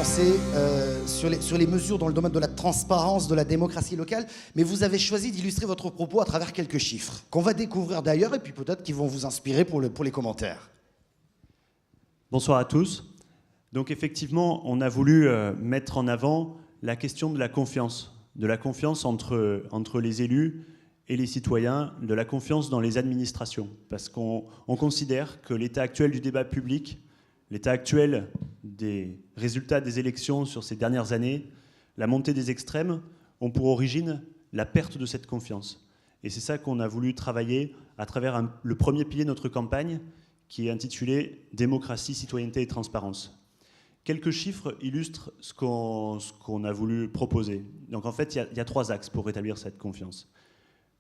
avancer sur les mesures dans le domaine de la transparence, de la démocratie locale, mais vous avez choisi d'illustrer votre propos à travers quelques chiffres, qu'on va découvrir d'ailleurs, et puis peut-être qu'ils vont vous inspirer pour les commentaires. Bonsoir à tous. Donc effectivement, on a voulu mettre en avant la question de la confiance entre les élus et les citoyens, de la confiance dans les administrations. Parce qu'on considère que l'état actuel du débat public, l'état actuel des résultats des élections sur ces dernières années, la montée des extrêmes, ont pour origine la perte de cette confiance. Et c'est ça qu'on a voulu travailler à travers le premier pilier de notre campagne, qui est intitulé « Démocratie, citoyenneté et transparence ». Quelques chiffres illustrent ce qu'on a voulu proposer. Donc en fait, il y a 3 axes pour rétablir cette confiance.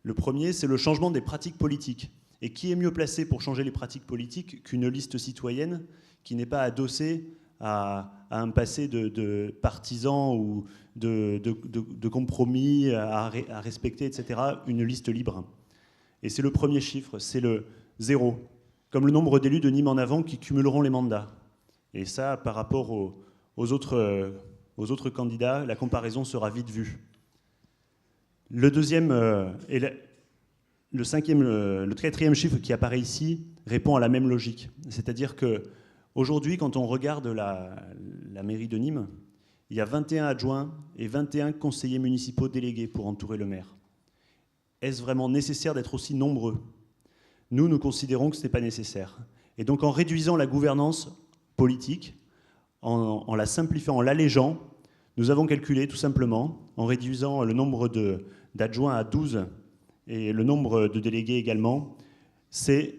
Le premier, c'est le changement des pratiques politiques. Et qui est mieux placé pour changer les pratiques politiques qu'une liste citoyenne qui n'est pas adossée à un passé de partisans ou de compromis à respecter, etc., une liste libre. Et c'est le premier chiffre, c'est le 0, comme le nombre d'élus de Nîmes en avant qui cumuleront les mandats. Et ça, par rapport aux autres candidats, la comparaison sera vite vue. Le deuxième et le quatrième chiffre qui apparaît ici répond à la même logique. C'est-à-dire qu'aujourd'hui, quand on regarde la mairie de Nîmes, il y a 21 adjoints et 21 conseillers municipaux délégués pour entourer le maire. Est-ce vraiment nécessaire d'être aussi nombreux ? Nous considérons que ce n'est pas nécessaire. Et donc en réduisant la gouvernance politique, en la simplifiant, en l'allégeant, nous avons calculé tout simplement, en réduisant le nombre d'adjoints à 12 et le nombre de délégués également, c'est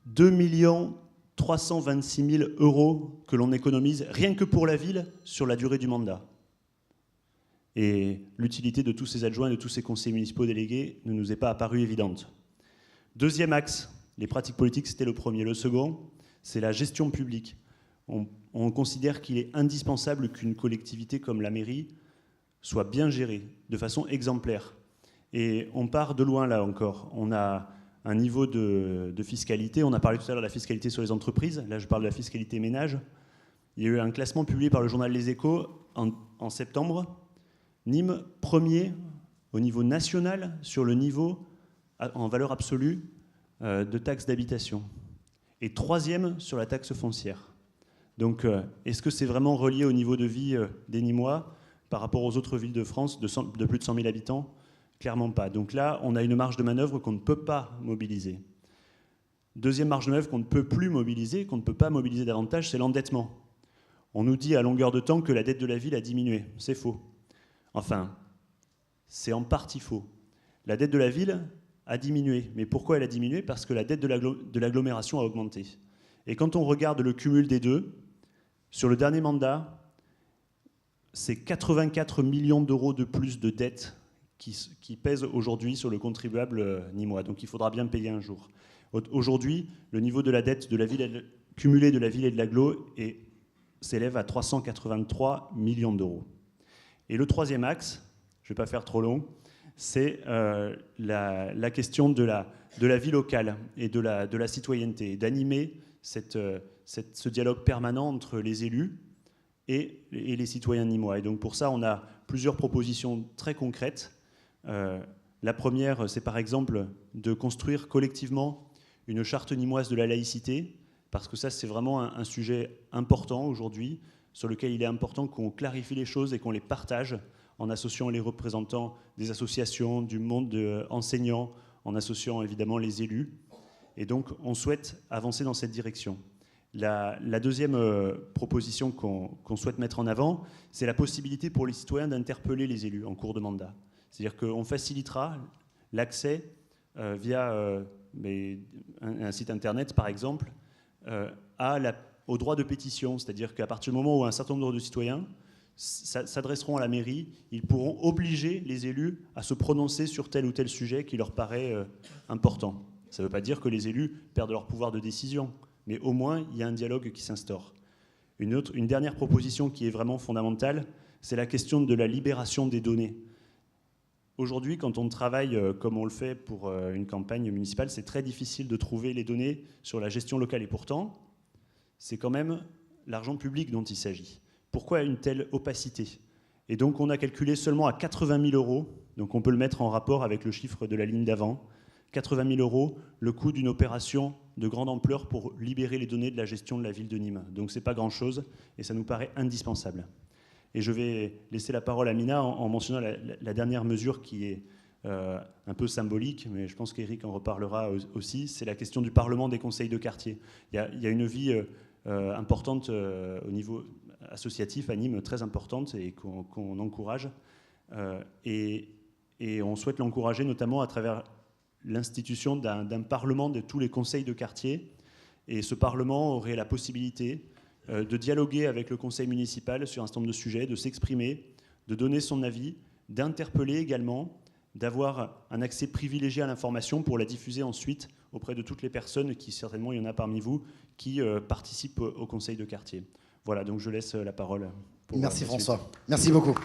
2 326 000 € que l'on économise rien que pour la ville sur la durée du mandat. Et l'utilité de tous ces adjoints et de tous ces conseillers municipaux délégués ne nous est pas apparue évidente. Deuxième axe, les pratiques politiques, c'était le premier. Le second, c'est la gestion publique. On considère qu'il est indispensable qu'une collectivité comme la mairie soit bien gérée, de façon exemplaire. Et on part de loin là encore. On a un niveau de fiscalité. On a parlé tout à l'heure de la fiscalité sur les entreprises. Là, je parle de la fiscalité ménage. Il y a eu un classement publié par le journal Les Échos en septembre. Nîmes, premier au niveau national sur le niveau en valeur absolue de taxe d'habitation. Et troisième sur la taxe foncière. Donc, est-ce que c'est vraiment relié au niveau de vie des Nîmois par rapport aux autres villes de France de plus de 100 000 habitants ? Clairement pas. Donc là, on a une marge de manœuvre qu'on ne peut pas mobiliser. Deuxième marge de manœuvre qu'on ne peut plus mobiliser, qu'on ne peut pas mobiliser davantage, c'est l'endettement. On nous dit à longueur de temps que la dette de la ville a diminué. C'est faux. Enfin, c'est en partie faux. La dette de la ville a diminué. Mais pourquoi elle a diminué ? Parce que la dette de l'agglomération a augmenté. Et quand on regarde le cumul des deux, sur le dernier mandat, c'est 84 millions d'euros de plus de dettes qui pèsent aujourd'hui sur le contribuable nîmois. Donc il faudra bien payer un jour. Aujourd'hui, le niveau de la dette de la ville, cumulée de la ville et de l'agglo s'élève à 383 millions d'euros. Et le troisième axe, je ne vais pas faire trop long, c'est la question de la vie locale et de la citoyenneté, d'animer ce dialogue permanent entre les élus et les citoyens nîmois. Et donc pour ça, on a plusieurs propositions très concrètes. La première, c'est par exemple de construire collectivement une charte nîmoise de la laïcité, parce que ça, c'est vraiment un sujet important aujourd'hui, sur lequel il est important qu'on clarifie les choses et qu'on les partage en associant les représentants des associations, du monde enseignant, en associant évidemment les élus. Et donc, on souhaite avancer dans cette direction. La deuxième proposition qu'on souhaite mettre en avant, c'est la possibilité pour les citoyens d'interpeller les élus en cours de mandat. C'est-à-dire qu'on facilitera l'accès via un site internet, par exemple, au droit de pétition. C'est-à-dire qu'à partir du moment où un certain nombre de citoyens s'adresseront à la mairie, ils pourront obliger les élus à se prononcer sur tel ou tel sujet qui leur paraît important. Ça ne veut pas dire que les élus perdent leur pouvoir de décision, mais au moins, il y a un dialogue qui s'instaure. Une dernière proposition qui est vraiment fondamentale, c'est la question de la libération des données. Aujourd'hui, quand on travaille comme on le fait pour une campagne municipale, c'est très difficile de trouver les données sur la gestion locale. Et pourtant, c'est quand même l'argent public dont il s'agit. pourquoi une telle opacité? Et donc on a calculé seulement à 80 000 €, donc on peut le mettre en rapport avec le chiffre de la ligne d'avant, 80 000 € le coût d'une opération de grande ampleur pour libérer les données de la gestion de la ville de Nîmes. Donc c'est pas grand-chose et ça nous paraît indispensable. Et je vais laisser la parole à Mina en mentionnant la dernière mesure qui est un peu symbolique, mais je pense qu'Éric en reparlera aussi, c'est la question du Parlement des conseils de quartier. Il y a une vie importante au niveau associatif à Nîmes, très importante et qu'on encourage. Et on souhaite l'encourager notamment à travers l'institution d'un parlement de tous les conseils de quartier. Et ce parlement aurait la possibilité de dialoguer avec le conseil municipal sur un certain nombre de sujets, de s'exprimer, de donner son avis, d'interpeller également, d'avoir un accès privilégié à l'information pour la diffuser ensuite auprès de toutes les personnes qui, certainement, il y en a parmi vous, qui participent au conseil de quartier. Voilà, donc je laisse la parole. Merci François. Merci beaucoup.